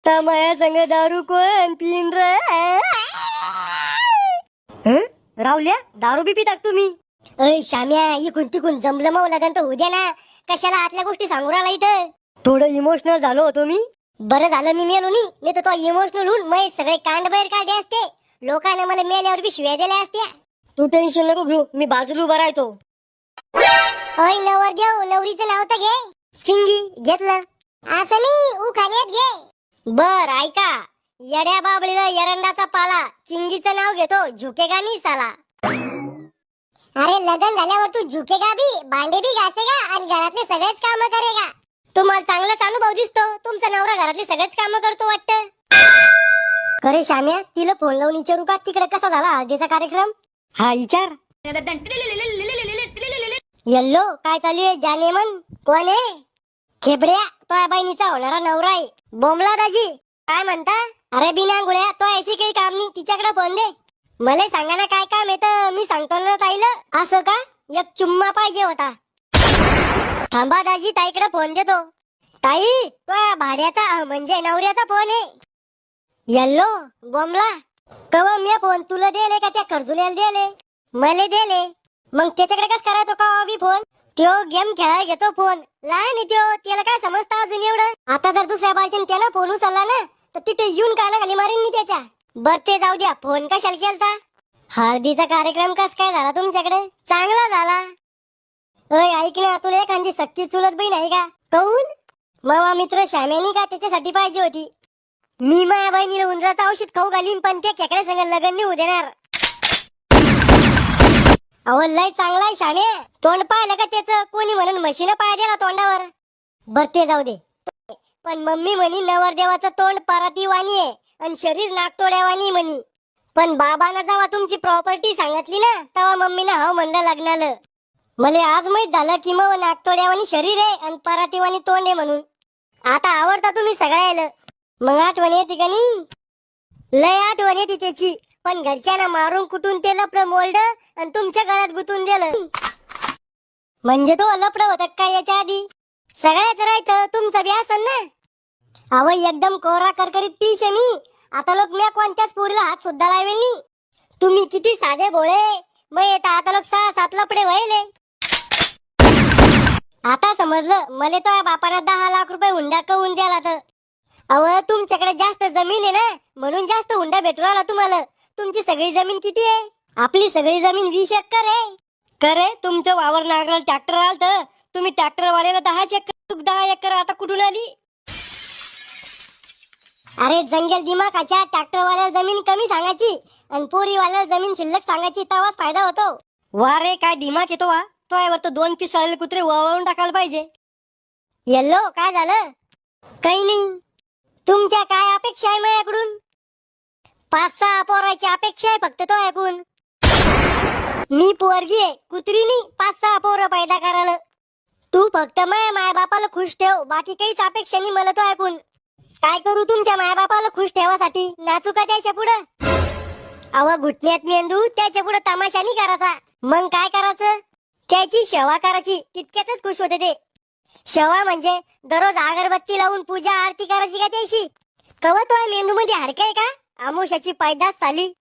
माया संग दारू कोण पिन रे? रावल्या दारू बी पितात तुम्ही? अय श्याम्या, इकून तिकून जमलं मग लगन तर उद्या ना. कशाला आतल्या गोष्टी सांगू राहिला इथं? थोडं इमोशनल झालो होतो मी. बरं झालं मी मेलो नाही तर तो इमोशनल होऊन मग सगळे कांड बाहेर काढले असते. लोकांना मला मेल्यावर बी शिव्या दिल्या असत्या. तू टेन्शन नको घेऊ, मी बाजूला उभा राहतो. अय नवर घेऊ, नवरीचं नाव तर घे. चिंगी घेतलं. असं नाही, उखाण्यात घे. बर ऐका, येड्या बाबळीला एरंडाचा पाला, चिंगीचं नाव घेतो झुकेगा नाही साला. अरे लग्न झाल्यावर तू झुकेगा बी, भांडे बी घासेगा आणि घरातले सगळेच काम करेगा. तुम्हाला चांगलाच अनुभव दिसतो. तुमचा नवरा घरातले सगळेच काम करतो वाटतं. अरे श्याम्या, तिला फोन लावून विचारू का तिकडे कसा झाला हळदीचा कार्यक्रम? हा विचार. येल्लो काय चालू आहे? जाने मन कोण आहे? खेबड्या, तो बहिणीचा होणारा नवरा आहे. बोमला दाजी काय म्हणता? अरे बिना गुळ्या, तो ऐशी काही काम नाही, तिच्याकडे फोन दे. मला सांगा ना काय काम येतं, मी सांगतो ना ताईला. असं का? एक चुम्मा पाहिजे होता. थांबा दाजी, ताईकडे फोन देतो. ताई, तो भाड्याचा म्हणजे नवऱ्याचा फोन आहे. येल्लो बोमला, कवा मी फोन तुला दिले का त्या खर्जुल्याला दिले? मला दिले. मग त्याच्याकडे कस करायचो का बी फोन? त्यो गेम खेळायला घेतो फोन. लहान आहे त्यो, त्याला काय समजतं अजून एवढं? आता जर दुसऱ्या बायच्या त्याला फोन उचलला ना तर तिथे येऊन कानाखाली मारीन मी त्याच्या. बर ते जाऊ द्या, फोन कशाला केलता? हळदीचा कार्यक्रम कस काय झाला तुमच्याकडे? चांगला झाला. अय ऐक ना, तुला एखादी सक्की चुलत बहीण आहे का? कौन? मावा मित्र श्याम्यानी का त्याच्यासाठी पाहिजे होती. मी माझ्या बहिणीला उंदराचं औषध खाऊ घालीन, पण त्या खेकड्या संग लग्न नाही होऊ देणार. अहो लय चांगला आहे श्याम्या. तोंड पाहिलं का त्याचं? कोणी म्हणून म्हशीनं पाय दिला तोंडावर. बर ते जाऊ दे, पण मम्मी म्हणी नवरदेवाचं तोंड परातीवाणी आहे आणि शरीर नागतोड्यावानी म्हणी. पण बाबांना जेव्हा तुमची प्रॉपर्टी सांगितली ना तेव्हा मम्मीनं हो म्हणलं लग्नाला. मला आज माहित झालं की मग नागतोड्यावानी शरीर आहे आणि परातीवानी तोंड आहे म्हणून. आता आवडता तुम्ही सगळ्याला. मग आठवण येते का नाही? लय आठवण येते त्याची. पण घरच्यांना मारून कुटून ते लपडं मोल्ड आणि तुमच्या गळ्यात गुतून दिलं. म्हणजे तो लपड होत काय याच्या आधी? सगळ्याच राहतं तुमचं बी असन ना. अव एकदम कोरा करकरीत पीश आहे मी. आता लोक मी कोणत्याच पोरीला हात सुद्धा लावेल नाही. तुम्ही किती साधे भोळे. मग येता आता लोक 6-7 लपडे व्हायले. आता समजलं. मला तो बापाला 10 लाख रुपये हुंडा कवून द्याला तर. अव तुमच्याकडे जास्त जमीन आहे ना म्हणून जास्त हुंडा भेटू राहिला तुम्हाला. तुमची सगळी जमीन किती आहे? आपली सगळी जमीन 20 एकर आहे. करे तुमचं वावर नांगराला ट्रॅक्टर आलत, तुम्ही ट्रॅक्टर वाल्याला 10 एकर 10 एकर आता कुठून आली? अरे जंगल दिमाखाच्या, ट्रॅक्टर वाल्याला जमीन कमी सांगायची आणि पोरी वाल्याला जमीन शिल्लक सांगायची, तेव्हाच फायदा होतो. वा रे काय दिमाग येतो वा. तो यावर तर 2 पीस आलेले कुत्रे वळवून टाकायला पाहिजे. येल्लो काय झालं? काही नाही. तुमच्या काय अपेक्षा आहे माझ्याकडून? 5-6 पोराची अपेक्षा आहे फक्त तो ऐकून. मी पोरगी आहे, कुत्री नाही 5-6 पोरं पैदा करायला. तू फक्त माय बापाला खुश ठेव, बाकी काहीच अपेक्षा नाही मला तो ऐकून. काय करू तुमच्या माय बापाला खुश ठेवासाठी? नाचू का त्याच्या पुढं? अव घुटण्यात मेंदू, त्याच्या पुढे तमाशा नाही करायचा. मग काय करायचं? त्याची सेवा करायची, तितक्यातच खुश होते ते. सेवा म्हणजे दररोज अगरबत्ती लावून पूजा आरती करायची का त्याची? कवा तो मेंदू मध्ये हाडकं आहे का? आमुष्याची पैदास झाली.